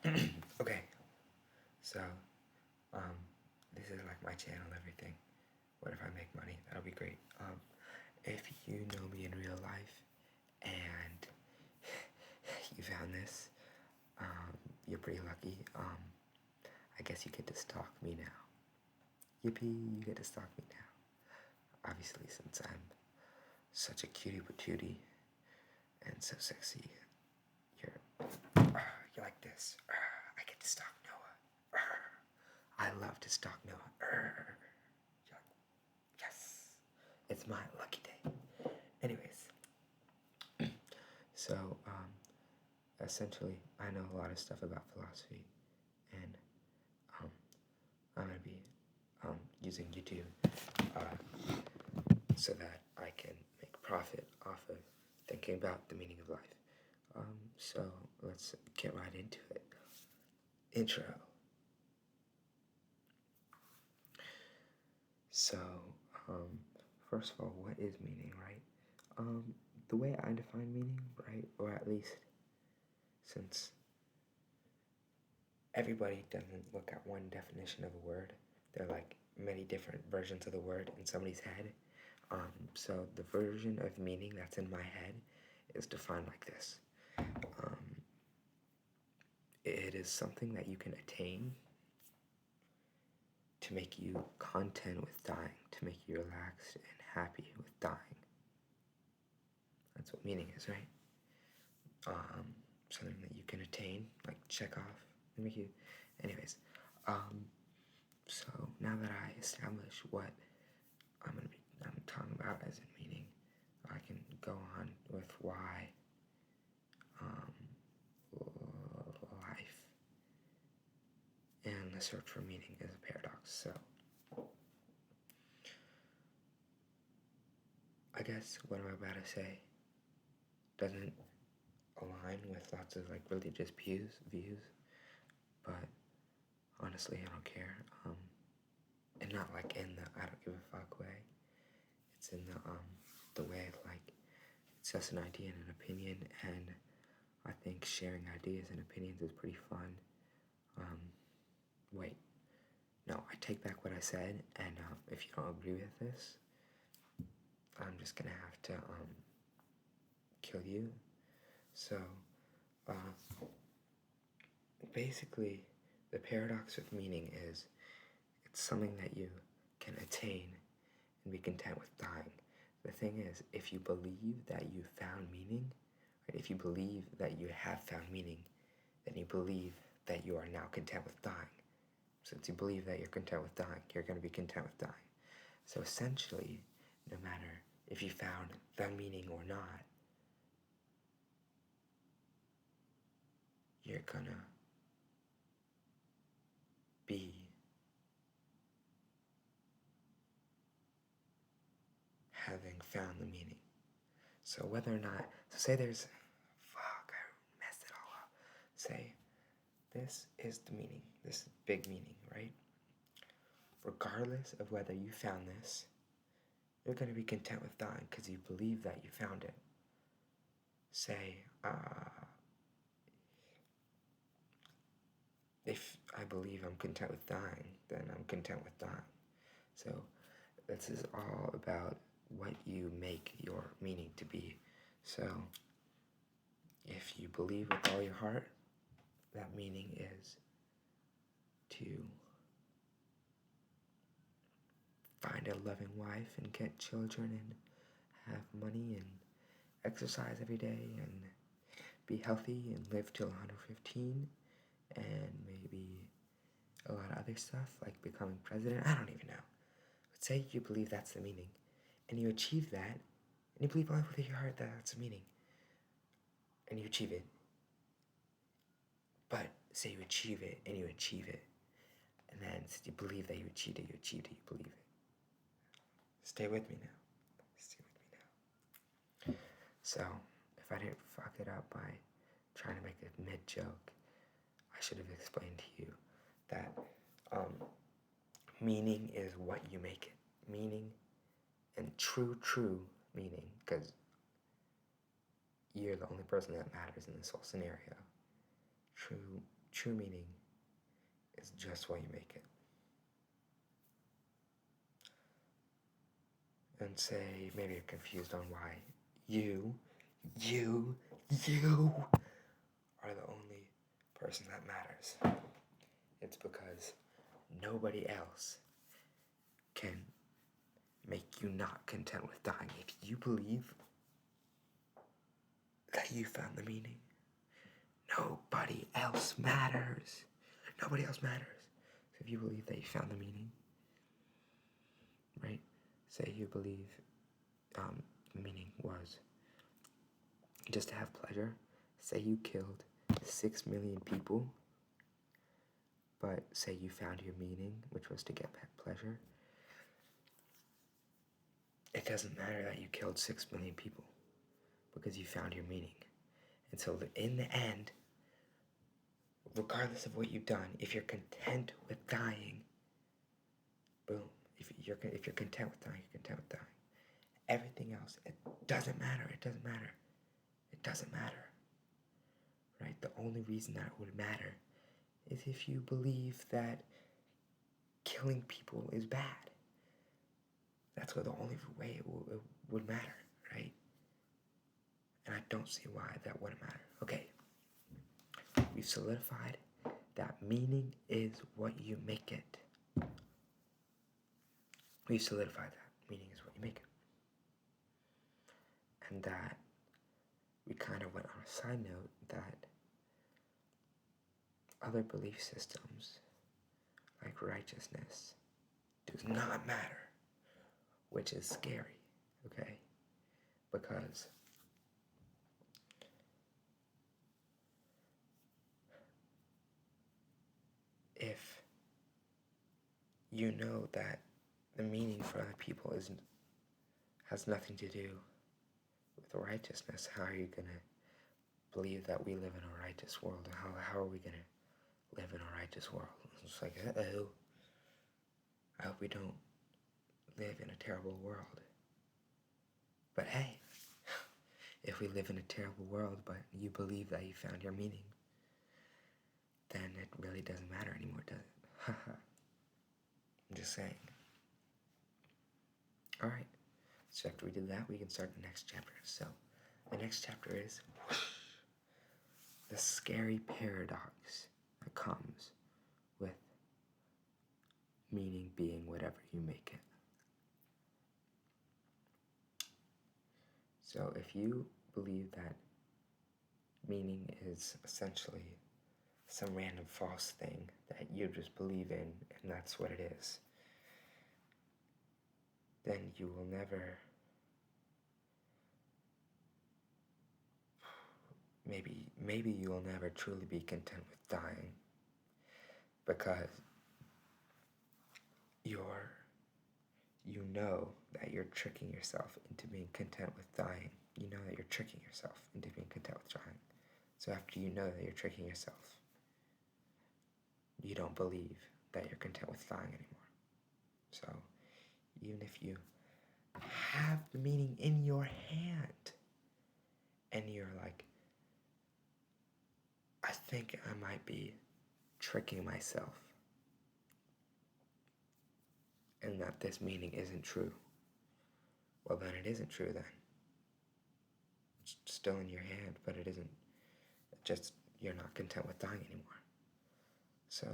Okay, so um, this is like my channel, everything. What if I make money? That'll be great. If you know me in real life and you found this, you're pretty lucky. I guess you get to stalk me now. Yippee, you get to stalk me now. Obviously, since I'm such a cutie patootie and so sexy, you're like this. I get to stalk Noah. I love to stalk Noah. You're like, yes, it's my lucky day. Anyways, so essentially, I know a lot of stuff about philosophy, and I'm gonna be using YouTube so that I can make profit off of thinking about the meaning of life. So let's get right into it. Intro. So, first of all, what is meaning, right? The way I define meaning, right, or at least since everybody doesn't look at one definition of a word, there are like many different versions of the word in somebody's head. So the version of meaning that's in my head is defined like this. It is something that you can attain to make you content with dying, to make you relaxed and happy with dying. That's what meaning is, right? Something that you can attain, like check off, and make you. Anyways, so now that I establish what I'm talking about as in meaning, I can go on with why life and the search for meaning is a paradox. So I guess what I'm about to say doesn't align with lots of like religious views, but honestly, I don't care. And not like in the I don't give a fuck way. It's in the way like it's just an idea and an opinion, and I think sharing ideas and opinions is pretty fun. Wait, no, I take back what I said, and if you don't agree with this, I'm just gonna have to kill you. So, basically, the paradox with meaning is it's something that you can attain and be content with dying. The thing is, if you believe that you found meaning, right, if you believe that you have found meaning, then you believe that you are now content with dying. Since you believe that you're content with dying, you're going to be content with dying. So essentially, no matter if you found the meaning or not, you're gonna be having found the meaning. So whether or not, so say there's, fuck, I messed it all up. Say, this is the meaning, this big meaning, right? Regardless of whether you found this, you're going to be content with dying because you believe that you found it. Say, if I believe I'm content with dying, then I'm content with dying. So this is all about what you make your meaning to be. So if you believe with all your heart, that meaning is to find a loving wife and get children and have money and exercise every day and be healthy and live till 115 and maybe a lot of other stuff like becoming president. I don't even know. But say you believe that's the meaning and you achieve that and you believe all with your heart that that's the meaning and you achieve it. But say you achieve it and you achieve it and then you believe that you achieved it, you believe it. Stay with me now. Stay with me now. So, if I didn't fuck it up by trying to make a mid joke, I should have explained to you that meaning is what you make it. Meaning and true meaning, because you're the only person that matters in this whole scenario. true meaning is just what you make it. And say, maybe you're confused on why you are the only person that matters. It's because nobody else can make you not content with dying. If you believe that you found the meaning, nobody else matters. Nobody else matters. So if you believe that you found the meaning, right? Say you believe the meaning was just to have pleasure. Say you killed 6 million people, but say you found your meaning, which was to get pleasure. It doesn't matter that you killed 6 million people because you found your meaning. And so in the end, regardless of what you've done, if you're content with dying, boom. If you're content with dying, you're content with dying. Everything else, it doesn't matter. It doesn't matter. It doesn't matter. Right? The only reason that it would matter is if you believe that killing people is bad. That's the only way it would matter, right? And I don't see why that wouldn't matter. Okay. We've solidified that meaning is what you make it. We've solidified that meaning is what you make it. And that we kind of went on a side note that other belief systems, like righteousness, does not matter, which is scary, okay? Because if you know that the meaning for other people has nothing to do with righteousness, how are you going to believe that we live in a righteous world? How are we going to live in a righteous world? It's like, uh-oh, I hope we don't live in a terrible world. But hey, if we live in a terrible world, but you believe that you found your meaning, then it really doesn't matter anymore, does it? I'm just saying. Alright, so after we did that, we can start the next chapter. So, the next chapter is the scary paradox that comes with meaning being whatever you make it. So if you believe that meaning is essentially some random false thing that you just believe in and that's what it is, then you will never, maybe you will never truly be content with dying because you know that you're tricking yourself into being content with dying. You know that you're tricking yourself into being content with dying. So after you know that you're tricking yourself, you don't believe that you're content with dying anymore. So even if you have the meaning in your hand and you're like, I think I might be tricking myself and that this meaning isn't true, well then it isn't true then. It's still in your hand, but it isn't, just you're not content with dying anymore. So,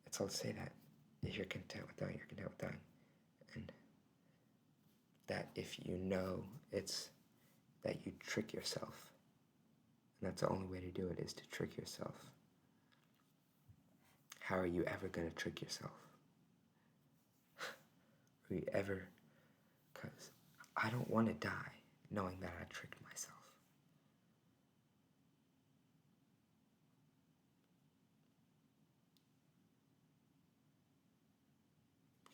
it's all to say that if you're content with dying, you're content with dying. And that if you know it's that you trick yourself, and that's the only way to do it is to trick yourself. How are you ever going to trick yourself? Are you ever? Because I don't want to die knowing that I tricked myself.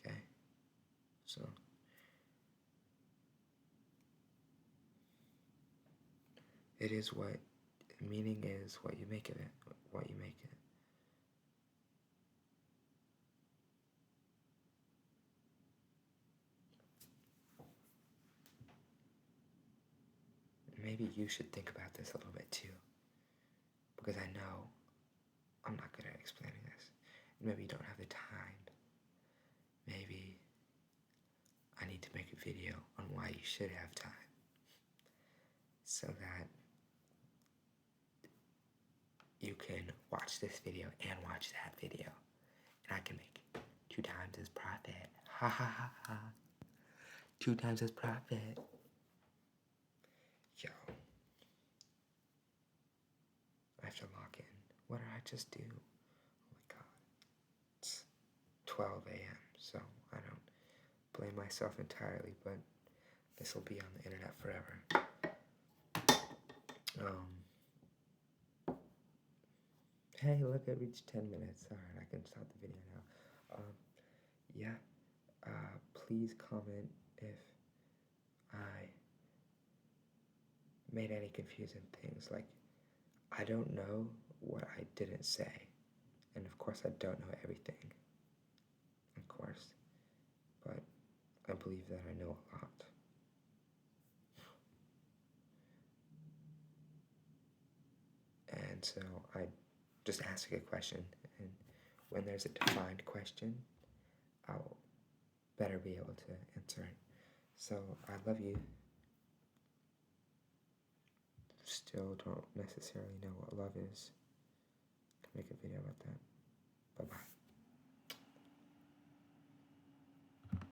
Okay? So, it is what meaning is, what you make of it, what you make it. Maybe you should think about this a little bit too, because I know explaining this. Maybe you don't have the time. Maybe I need to make a video on why you should have time, so that you can watch this video and watch that video, and I can make 2 times as profit. Ha ha ha ha. 2 times as profit. Yo. I have to log in. What did I just do? Oh my god. It's 12 a.m., so I don't blame myself entirely, but this will be on the internet forever. Hey, look, I reached 10 minutes. Alright, I can stop the video now. Yeah. Please comment if I made any confusing things. Like, I don't know what I didn't say. And of course, I don't know everything. Of course. But I believe that I know a lot. And so I just ask a question, and when there's a defined question, I'll better be able to answer it. So I love you. Still don't necessarily know what love is. Can make a video about that. Bye-bye.